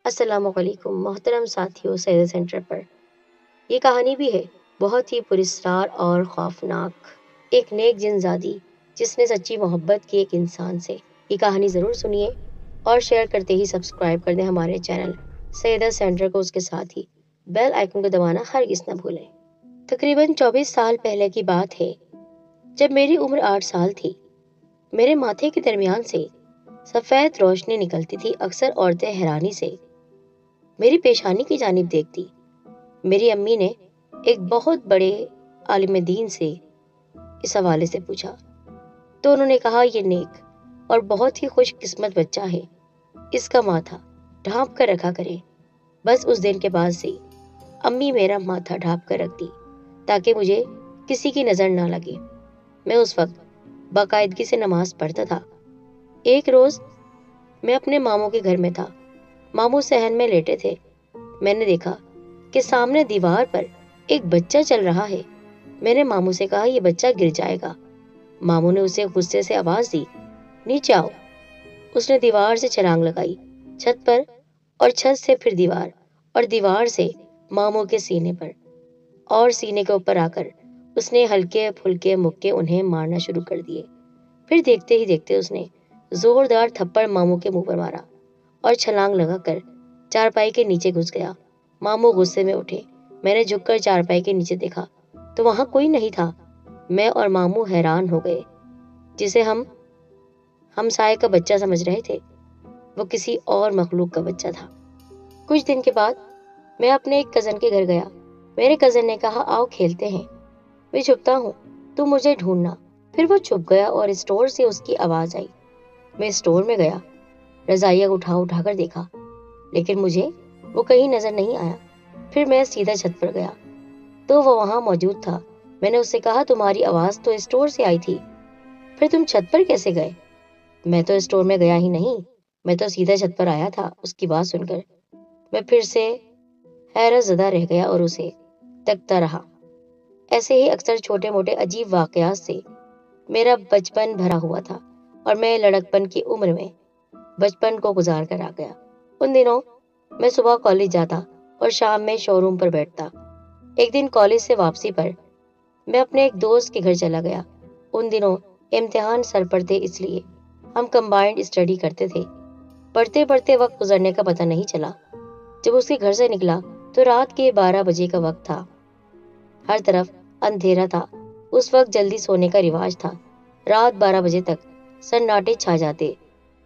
السلام علیکم محترم ساتھیوں، سیدہ سینٹر پر یہ کہانی بھی ہے بہت ہی پراسرار اور خوفناک۔ ایک نیک جن زادی جس نے سچی محبت کی ایک انسان سے۔ یہ کہانی ضرور سنیے اور شیئر کرتے ہی سبسکرائب کر دیں ہمارے چینل سیدہ سینٹر کو، اس کے ساتھ ہی بیل آئیکن کو دبانا ہرگز نہ بھولیں۔ تقریباً 24 سال پہلے کی بات ہے، جب میری عمر 8 سال تھی۔ میرے ماتھے کے درمیان سے سفید روشنی نکلتی تھی۔ اکثر عورتیں حیرانی سے میری پیشانی کی جانب دیکھتی۔ میری امی نے ایک بہت بڑے عالم دین سے اس حوالے سے پوچھا تو انہوں نے کہا، یہ نیک اور بہت ہی خوش قسمت بچہ ہے، اس کا ماتھا ڈھانپ کر رکھا کرے۔ بس اس دن کے بعد سے امی میرا ماتھا ڈھانپ کر رکھتی تاکہ مجھے کسی کی نظر نہ لگے۔ میں اس وقت باقاعدگی سے نماز پڑھتا تھا۔ ایک روز میں اپنے ماموں کے گھر میں تھا۔ ماموں صحن میں لیٹے تھے۔ میں نے دیکھا کہ سامنے دیوار پر ایک بچہ چل رہا ہے۔ میں نے ماموں سے کہا، یہ بچہ گر جائے گا۔ ماموں نے اسے غصے سے آواز دی، نیچے آؤ۔ اس نے دیوار سے چھلانگ لگائی، چھت پر، اور چھت سے پھر دیوار، اور دیوار سے ماموں کے سینے پر، اور سینے کے اوپر آ کر اس نے ہلکے پھلکے مکے انہیں مارنا شروع کر دیے۔ پھر دیکھتے ہی دیکھتے اس نے زوردار تھپڑ ماموں کے منہ پر مارا اور چھلانگ لگا کر چارپائی کے نیچے گھس گیا۔ ماموں غصے میں اٹھے۔ میں نے جھک کر چارپائی کے نیچے دیکھا تو وہاں کوئی نہیں تھا۔ میں اور ماموں حیران ہو گئے۔ جسے ہم ہمسائے کا بچہ سمجھ رہے تھے، وہ کسی اور مخلوق کا بچہ تھا۔ کچھ دن کے بعد میں اپنے ایک کزن کے گھر گیا۔ میرے کزن نے کہا، آؤ کھیلتے ہیں، میں چھپتا ہوں، تم مجھے ڈھونڈنا۔ پھر وہ چھپ گیا اور اسٹور سے اس کی آواز آئی۔ میں اسٹور میں گیا، رضائیاں اٹھا کر دیکھا، لیکن مجھے وہ کہیں نظر نہیں آیا۔ پھر میں سیدھا چھت پر گیا تو وہ وہاں موجود تھا۔ میں نے اس سے کہا، تمہاری آواز تو اسٹور سے آئی تھی، پھر تم چھت پر کیسے گئے؟ میں تو اسٹور میں گیا ہی نہیں، میں تو سیدھا چھت پر آیا تھا۔ اس کی بات سن کر میں پھر سے حیرت زدہ رہ گیا اور اسے تکتا رہا۔ ایسے ہی اکثر چھوٹے موٹے عجیب واقعات سے میرا بچپن بھرا ہوا تھا، اور میں لڑکپن کی عمر میں بچپن کو گزار کر آ گیا۔ ان دنوں میں صبح کالج جاتا اور شام میں شو روم پر بیٹھتا۔ ایک دن کالج سے واپسی پر میں اپنے ایک دوست کے گھر چلا گیا۔ ان دنوں امتحان سر پر تھے، اس لیے ہم کمبائنڈ اسٹڈی کرتے تھے۔ پڑھتے پڑھتے وقت گزرنے کا پتہ نہیں چلا۔ جب اس کے گھر سے نکلا تو رات کے 12 بجے کا وقت تھا۔ ہر طرف اندھیرا تھا۔ اس وقت جلدی سونے کا رواج تھا۔ رات 12 بجے تک سناٹے چھا جاتے۔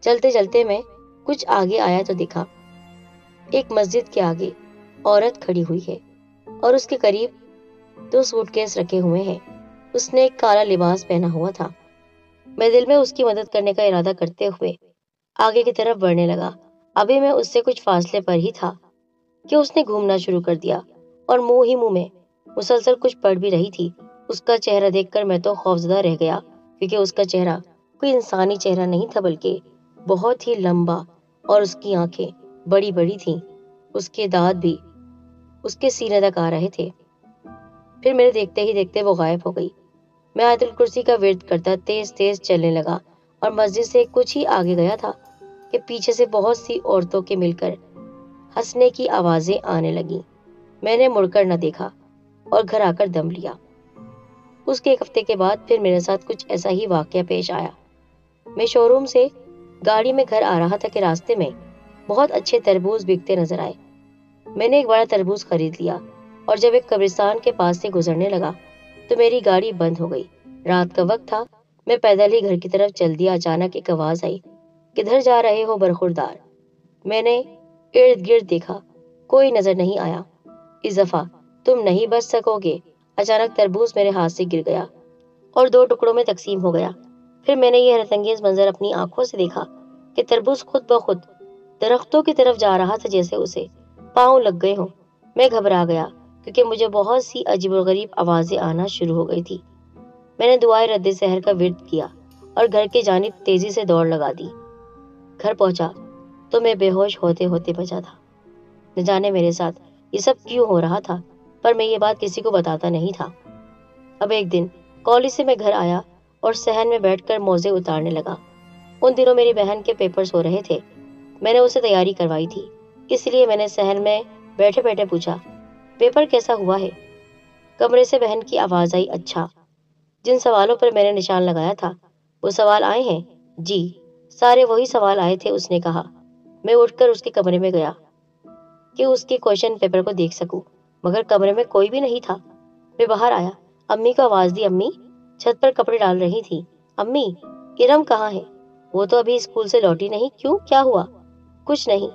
چلتے چلتے میں کچھ آگے آیا تو دیکھا ایک مسجد کے آگے عورت کھڑی ہوئی ہے اور اس کے قریب 2 سوٹ کیس رکھے ہوئے ہیں۔ اس نے ایک کالا لباس پہنا ہوا تھا۔ میں دل میں اس کی مدد کرنے کا ارادہ کرتے ہوئے آگے کی طرف بڑھنے لگا۔ ابھی میں اس سے کچھ فاصلے پر ہی تھا کہ اس نے گھومنا شروع کر دیا اور منہ ہی منہ میں مسلسل کچھ پڑھ بھی رہی تھی۔ اس کا چہرہ دیکھ کر میں تو خوفزدہ رہ گیا، کیونکہ اس کا چہرہ کوئی انسانی چہرہ نہیں تھا، بلکہ بہت ہی لمبا، اور اس کی آنکھیں بڑی بڑی تھیں۔ اس کے دانت بھی اس کے سینے تک آ رہے تھے۔ پھر میرے دیکھتے ہی دیکھتے وہ غائب ہو گئی۔ میں آیت الکرسی کا ورد کرتا تیز تیز چلنے لگا اور مسجد سے کچھ ہی آگے گیا تھا کہ پیچھے سے بہت سی عورتوں کے مل کر ہنسنے کی آوازیں آنے لگیں۔ میں نے مڑ کر نہ دیکھا اور گھر آ کر دم لیا۔ اس کے 1 ہفتے کے بعد پھر میرے ساتھ کچھ ایسا ہی واقعہ پیش آیا۔ میں شو روم سے گاڑی میں گھر آ رہا تھا کہ راستے میں بہت اچھے تربوز بکتے نظر آئے۔ میں نے ایک بڑا تربوز خرید لیا، اور جب ایک قبرستان کے پاس سے گزرنے لگا تو میری گاڑی بند ہو گئی۔ رات کا وقت تھا۔ میں پیدل ہی گھر کی طرف چل دیا۔ اچانک ایک آواز آئی، کدھر جا رہے ہو برخوردار؟ میں نے ارد گرد دیکھا، کوئی نظر نہیں آیا۔ اس دفعہ تم نہیں بچ سکو گے۔ اچانک تربوز میرے ہاتھ سے گر گیا اور 2 ٹکڑوں میں تقسیم ہو گیا۔ پھر میں نے یہ حیرت انگیز منظر اپنی آنکھوں سے دیکھا کہ تربوز خود بخود درختوں کی طرف جا رہا تھا، جیسے اسے پاؤں لگ گئے ہوں۔ میں گھبرا گیا کیونکہ مجھے بہت سی عجیب و غریب آوازیں آنا شروع ہو گئی تھی۔ میں نے دعائے رد سحر کا ورد کیا اور گھر کی جانب تیزی سے دوڑ لگا دی۔ گھر پہنچا تو میں بے ہوش ہوتے ہوتے بچا تھا۔ نہ جانے میرے ساتھ یہ سب کیوں ہو رہا تھا، پر میں یہ بات کسی کو بتاتا نہیں تھا۔ اب ایک دن کالج سے میں گھر آیا اور صحن میں بیٹھ کر موزے اتارنے لگا۔ ان دنوں میری بہن کے پیپرز ہو رہے تھے۔ میں نے اسے تیاری کروائی تھی۔ اس لیے میں نے صحن میں بیٹھے بیٹھے پوچھا، پیپر کیسا ہوا ہے؟ کمرے سے بہن کی آواز آئی، اچھا، جن سوالوں پر میں نے نشان لگایا تھا وہ سوال آئے ہیں؟ جی، سارے وہی سوال آئے تھے، اس نے کہا۔ میں اٹھ کر اس کے کمرے میں گیا کہ اس کے کوشچن پیپر کو دیکھ سکوں، مگر کمرے میں کوئی بھی نہیں تھا۔ میں باہر آیا، امی کو آواز دی، امی چھت پر کپڑے ڈال رہی تھی۔ امی، ارم کہاں ہے؟ وہ تو ابھی اسکول سے لوٹی نہیں، کیوں، کیا ہوا؟ کچھ نہیں۔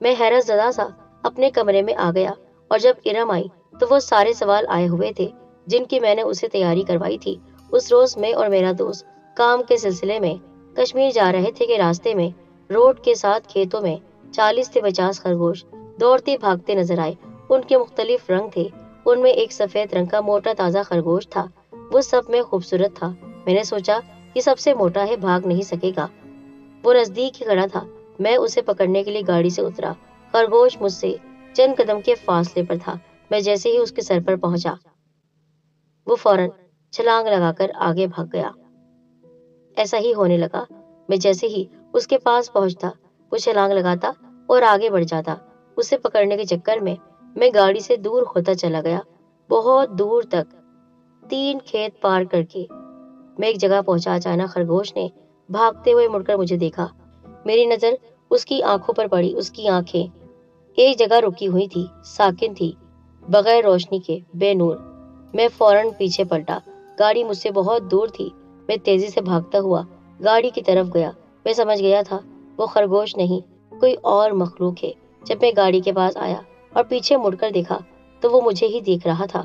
میں حیرت زدہ سا اپنے کمرے میں آ گیا، اور جب ارم آئی تو وہ سارے سوال آئے ہوئے تھے جن کی میں نے اسے تیاری کروائی تھی۔ اس روز میں اور میرا دوست کام کے سلسلے میں کشمیر جا رہے تھے کہ راستے میں روڈ کے ساتھ کھیتوں میں 40 سے 50 خرگوش دوڑتے بھاگتے نظر آئے۔ ان کے مختلف رنگ تھے، ان میں ایک سفید رنگ کا موٹا تازہ خرگوش تھا، وہ سب میں خوبصورت تھا۔ میں نے سوچا یہ سب سے موٹا ہے، بھاگ نہیں سکے گا۔ وہ نزدیک ہی کھڑا تھا، میں اسے پکڑنے کے لیے گاڑی سے اترا۔ خرگوش مجھ سے چند قدم کے فاصلے پر تھا۔ میں جیسے ہی اس کے سر پر پہنچا وہ فوراً چھلانگ لگا کر آگے بھاگ گیا۔ ایسا ہی ہونے لگا، میں جیسے ہی اس کے پاس پہنچتا وہ چھلانگ لگاتا اور آگے بڑھ جاتا۔ اسے پکڑنے کے چکر میں گاڑی سے دور ہوتا چلا گیا، بہت دور تک۔ 3 کھیت پار کر کے میں ایک جگہ پہنچا۔ اچانک خرگوش نے بھاگتے ہوئے مڑ کر مجھے دیکھا۔ میری نظر اس کی آنکھوں پر پڑی۔ اس کی آنکھیں ایک جگہ رکی ہوئی تھی، ساکن تھی، بغیر روشنی کے، بے نور۔ میں فوراً پیچھے پلٹا، گاڑی مجھ سے بہت دور تھی۔ میں تیزی سے بھاگتا ہوا گاڑی کی طرف گیا۔ میں سمجھ گیا تھا وہ خرگوش نہیں، کوئی اور مخلوق ہے۔ جب میں گاڑی کے پاس آیا اور پیچھے مڑ کر دیکھا تو وہ مجھے ہی دیکھ رہا تھا۔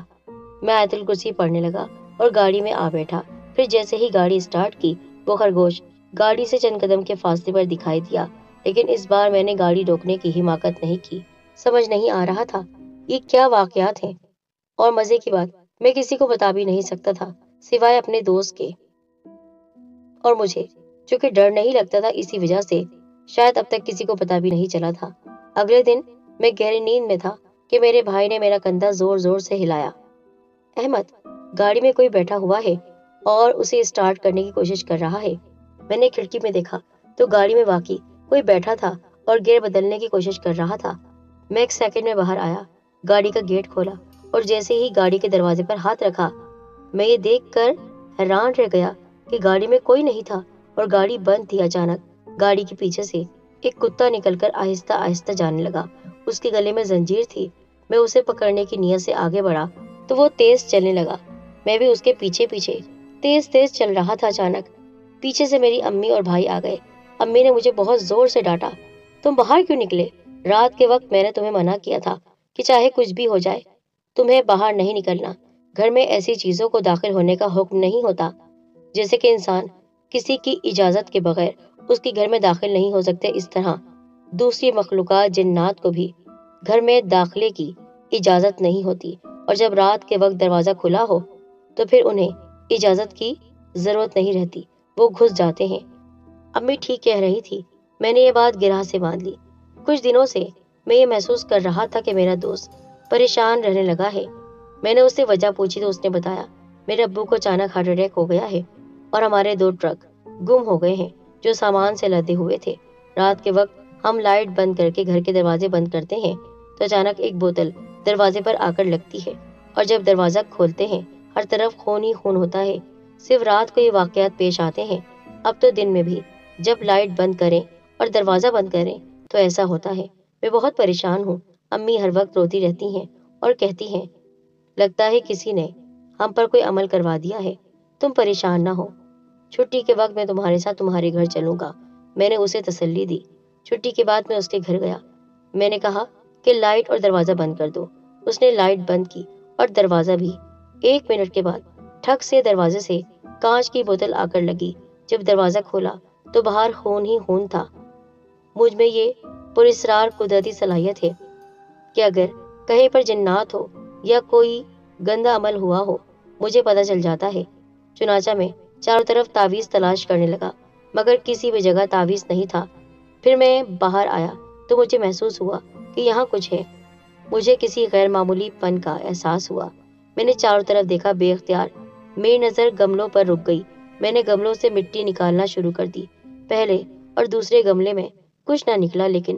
میں آیت الکرسی پڑھنے لگا اور گاڑی میں آ بیٹھا۔ پھر جیسے ہی گاڑی اسٹارٹ کی وہ خرگوش گاڑی سے چند قدم کے فاصلے پر دکھائی دیا، لیکن اس بار میں نے گاڑی روکنے کی حماقت نہیں کی۔ سمجھ نہیں آ رہا تھا یہ کیا واقعات ہیں، اور مزے کی بات میں کسی کو بتا بھی نہیں سکتا تھا سوائے اپنے دوست کے اور مجھے، چونکہ ڈر نہیں لگتا تھا، اسی وجہ سے شاید اب تک کسی کو پتا بھی نہیں چلا تھا۔ اگلے دن میں گہری نیند میں تھا کہ میرے بھائی نے میرا کندھا زور زور سے ہلایا۔ احمد، گاڑی میں کوئی بیٹھا ہوا ہے اور اسے اسٹارٹ کرنے کی کوشش کر رہا ہے۔ میں نے کھڑکی میں دیکھا تو گاڑی میں واقعی کوئی بیٹھا تھا اور گیئر بدلنے کی کوشش کر رہا تھا۔ میں ایک سیکنڈ میں باہر آیا، گاڑی کا گیٹ کھولا اور جیسے ہی گاڑی کے دروازے پر ہاتھ رکھا میں یہ دیکھ کر حیران رہ گیا کہ گاڑی میں کوئی نہیں تھا اور گاڑی بند تھی۔ اچانک گاڑی کے پیچھے سے ایک کتا نکل کر آہستہ آہستہ جانے لگا۔ اس کے گلے میں زنجیر تھی۔ میں اسے پکڑنے کی نیت سے آگے بڑھا تو وہ تیز چلنے لگا، میں بھی اس کے پیچھے پیچھے تیز تیز چل رہا تھا۔ اچانک پیچھے سے میری امی اور بھائی آ گئے۔ امی نے مجھے بہت زور سے ڈانٹا، تم باہر کیوں نکلے؟ رات کے وقت میں نے تمہیں منع کیا تھا کہ چاہے کچھ بھی ہو جائے تمہیں باہر نہیں نکلنا۔ گھر میں ایسی چیزوں کو داخل ہونے کا حکم نہیں ہوتا، جیسے کہ انسان کسی کی اجازت کے بغیر اس کے گھر میں داخل نہیں ہو سکتے، اس طرح دوسری مخلوقات، جنات کو بھی گھر میں داخلے کی اجازت نہیں ہوتی، اور جب رات کے وقت دروازہ کھلا ہو تو پھر انہیں اجازت کی ضرورت نہیں رہتی، وہ گھس جاتے ہیں۔ امی ٹھیک کہہ رہی تھی، میں نے یہ بات گرہ سے باندھ لی۔ کچھ دنوں سے میں یہ محسوس کر رہا تھا کہ میرا دوست پریشان رہنے لگا ہے۔ میں نے اس سے وجہ پوچھی تو اس نے بتایا میرے ابو کو اچانک ہارٹ اٹیک ہو گیا ہے اور ہمارے 2 ٹرک گم ہو گئے ہیں جو سامان سے لدے ہوئے تھے۔ رات کے وقت ہم لائٹ بند کر کے گھر کے دروازے بند کرتے ہیں تو اچانک ایک بوتل دروازے پر آ کر لگتی ہے، اور جب دروازہ کھولتے ہیں ہر طرف خون ہی خون ہوتا ہے۔ صرف رات کو یہ واقعات پیش آتے ہیں، اب تو دن میں بھی جب لائٹ بند کریں اور دروازہ بند کریں تو ایسا ہوتا ہے۔ میں بہت پریشان ہوں۔ امی ہر وقت روتی رہتی ہیں اور کہتی ہیں لگتا ہے کسی نے ہم پر کوئی عمل کروا دیا ہے، تم پریشان نہ ہو، چھٹی کے وقت میں تمہارے ساتھ تمہارے گھر چلوں گا۔ میں نے اسے تسلی دی۔ چھٹی کے بعد میں اس کے گھر گیا۔ میں نے کہا کہ لائٹ اور دروازہ بند کر دو۔ اس نے لائٹ بند کی اور دروازہ بھی۔ 1 منٹ کے بعد ٹھک سے دروازے سے کانچ کی بوتل آ کر لگی۔ جب دروازہ کھولا تو باہر خون ہی خون تھا۔ مجھ میں یہ پراسرار قدرتی صلاحیت ہے کہ اگر کہیں پر جنات ہو یا کوئی گندا عمل ہوا ہو مجھے پتہ چل جاتا ہے۔ چنانچہ میں چاروں طرف تعویذ تلاش کرنے لگا مگر کسی بھی جگہ تعویذ نہیں تھا۔ پھر میں باہر آیا تو مجھے محسوس ہوا کہ یہاں کچھ ہے۔ مجھے کسی غیر معمولی پن کا احساس ہوا۔ میں نے چاروں طرف دیکھا، بے اختیار میری نظر گملوں پر رک گئی۔ میں نے گملوں سے مٹی نکالنا شروع کر دی۔ پہلے اور دوسرے گملے میں کچھ نہ نکلا، لیکن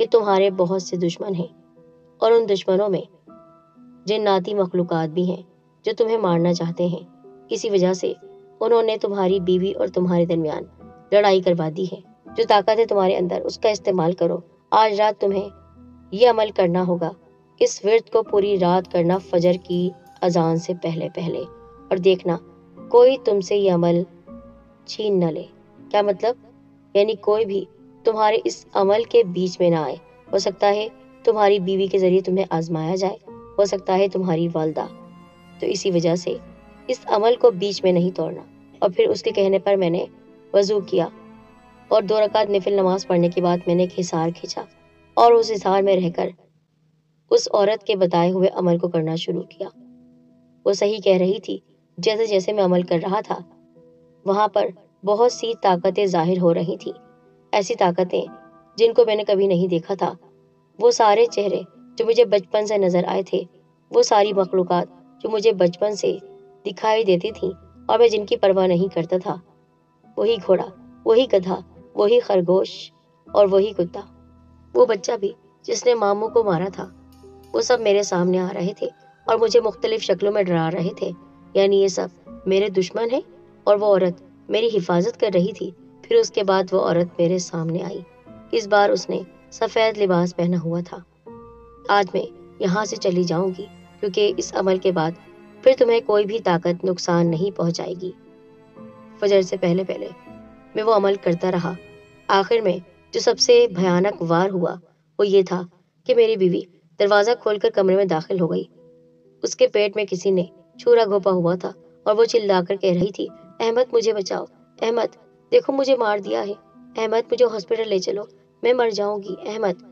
کہ تمہارے بہت سے دشمن ہیں، اور ان دشمنوں میں جناتی مخلوقات بھی ہیں جو تمہیں مارنا چاہتے ہیں۔ اسی وجہ سے انہوں نے تمہاری بیوی اور تمہارے درمیان لڑائی کروا دی ہے۔ جو طاقت ہے تمہارے اندر، اس کا استعمال کرو۔ آج رات تمہیں یہ عمل کرنا ہوگا۔ اس ورد کو پوری رات کرنا، فجر کی اذان سے پہلے پہلے، اور دیکھنا کوئی تم سے یہ عمل چھین نہ لے۔ کیا مطلب؟ یعنی کوئی بھی تمہارے اس عمل کے بیچ میں نہ آئے۔ ہو سکتا ہے تمہاری بیوی کے ذریعے تمہیں آزمایا جائے، ہو سکتا ہے تمہاری والدہ۔ تو اسی وجہ سے اس عمل کو بیچ میں نہیں توڑنا۔ اور پھر اس کے کہنے پر میں نے وضو کیا، اور 2 رکعت نفل نماز پڑھنے کے بعد میں نے ایک حصار کھینچا، اور اس حصار میں رہ کر اس عورت کے بتائے ہوئے عمل کو کرنا شروع کیا۔ وہ صحیح کہہ رہی تھی۔ جیسے جیسے میں عمل کر رہا تھا، وہاں پر بہت سی طاقتیں ظاہر ہو رہی تھیں، ایسی طاقتیں جن کو میں نے کبھی نہیں دیکھا تھا۔ وہ سارے چہرے جو مجھے بچپن سے نظر آئے تھے، وہ ساری مخلوقات جو مجھے بچپن سے دکھائی دیتی تھیں اور میں جن کی پرواہ نہیں کرتا تھا، وہی گھوڑا، وہی گدھا، وہی خرگوش اور وہی کتا، وہ بچہ بھی جس نے ماموں کو مارا تھا، وہ سب میرے سامنے آ رہے تھے اور مجھے مختلف شکلوں میں ڈرا رہے تھے۔ یعنی یہ سب میرے دشمن ہیں، اور وہ عورت میری حفاظت کر رہی تھی۔ پھر اس کے بعد وہ عورت میرے سامنے آئی۔ اس بار اس نے سفید لباس پہنا ہوا تھا۔ آج میں یہاں سے چلی جاؤں گی، کیونکہ اس عمل کے بعد پھر تمہیں کوئی بھی طاقت نقصان نہیں پہنچائے گی۔ فجر سے پہلے پہلے میں وہ عمل کرتا رہا۔ آخر میں جو سب سے بھیانک وار ہوا وہ یہ تھا کہ میری بیوی دروازہ کھول کر کمرے میں داخل ہو گئی۔ اس کے پیٹ میں کسی نے چھرا گھونپا ہوا تھا، اور وہ چلا کر کہہ رہی تھی، احمد مجھے بچاؤ، احمد دیکھو مجھے مار دیا ہے، احمد مجھے ہاسپٹل لے چلو، میں مر جاؤں گی احمد۔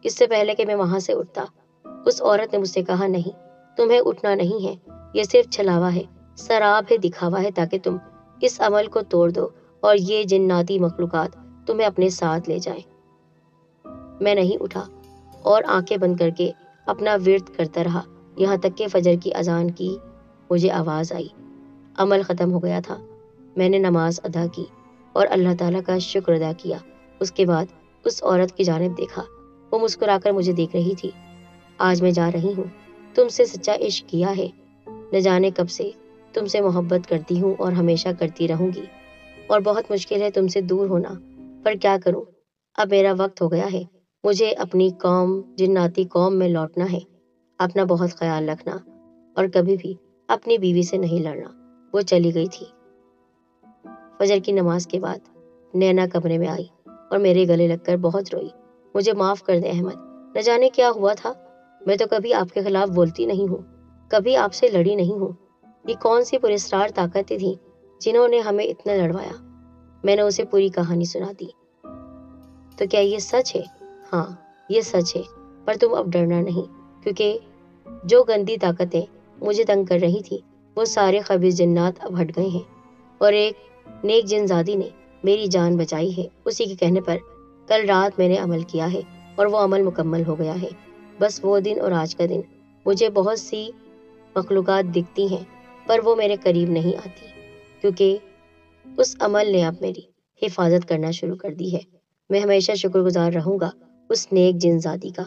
اس سے پہلے کہ میں وہاں سے اٹھتا، اس عورت نے مجھ سے کہا، نہیں، تمہیں اٹھنا نہیں ہے، یہ صرف چھلاوا ہے، سراب ہے، دکھاوا ہے، تاکہ تم اس عمل کو توڑ دو اور یہ جناتی مخلوقات تمہیں اپنے ساتھ لے جائیں۔ میں نہیں اٹھا، اور آنکھیں بند کر کے اپنا ورد کرتا رہا، یہاں تک کہ فجر کی اذان کی مجھے آواز آئی۔ عمل ختم ہو گیا تھا۔ میں نے نماز ادا کی اور اللہ تعالیٰ کا شکر ادا کیا۔ اس کے بعد اس عورت کی جانب دیکھا، وہ مسکرا کر مجھے دیکھ رہی تھی۔ آج میں جا رہی ہوں، تم سے سچا عشق کیا ہے، نہ جانے کب سے تم سے محبت کرتی ہوں اور ہمیشہ کرتی رہوں گی، اور بہت مشکل ہے تم سے دور ہونا، پر کیا کروں، اب میرا وقت ہو گیا ہے، مجھے اپنی قوم، جناتی قوم میں لوٹنا ہے۔ اپنا بہت خیال رکھنا، اور کبھی بھی اپنی بیوی سے نہیں لڑنا۔ وہ چلی گئی تھی۔ فجر کی نماز کے بعد نینا کمرے میں آئی اور میرے گلے لگ کر بہت روئی۔ مجھے معاف کر دے احمد، نہ جانے کیا ہوا تھا، میں تو کبھی آپ کے خلاف بولتی نہیں ہوں، کبھی آپ سے لڑی نہیں ہوں۔ یہ کون سی پراسرار طاقتیں تھیں جنہوں نے ہمیں اتنا لڑوایا؟ میں نے اسے پوری کہانی سنا دی۔ تو کیا یہ سچ ہے؟ ہاں، یہ سچ ہے، پر تم اب ڈرنا نہیں، کیونکہ جو گندی طاقتیں مجھے تنگ کر رہی تھی، وہ سارے خبیث جنات اب ہٹ گئے ہیں، اور ایک نیک جن زادی نے میری جان بچائی ہے۔ اسی کے کہنے پر کل رات میں نے عمل کیا ہے، اور وہ عمل مکمل ہو گیا ہے۔ بس وہ دن اور آج کا دن مجھے بہت سی مخلوقات دکھتی ہیں، پر وہ میرے قریب نہیں آتی، کیونکہ اس عمل نے اب میری حفاظت کرنا شروع کر دی ہے۔ میں ہمیشہ شکر گزار رہوں گا اس نیک جن زادی کا۔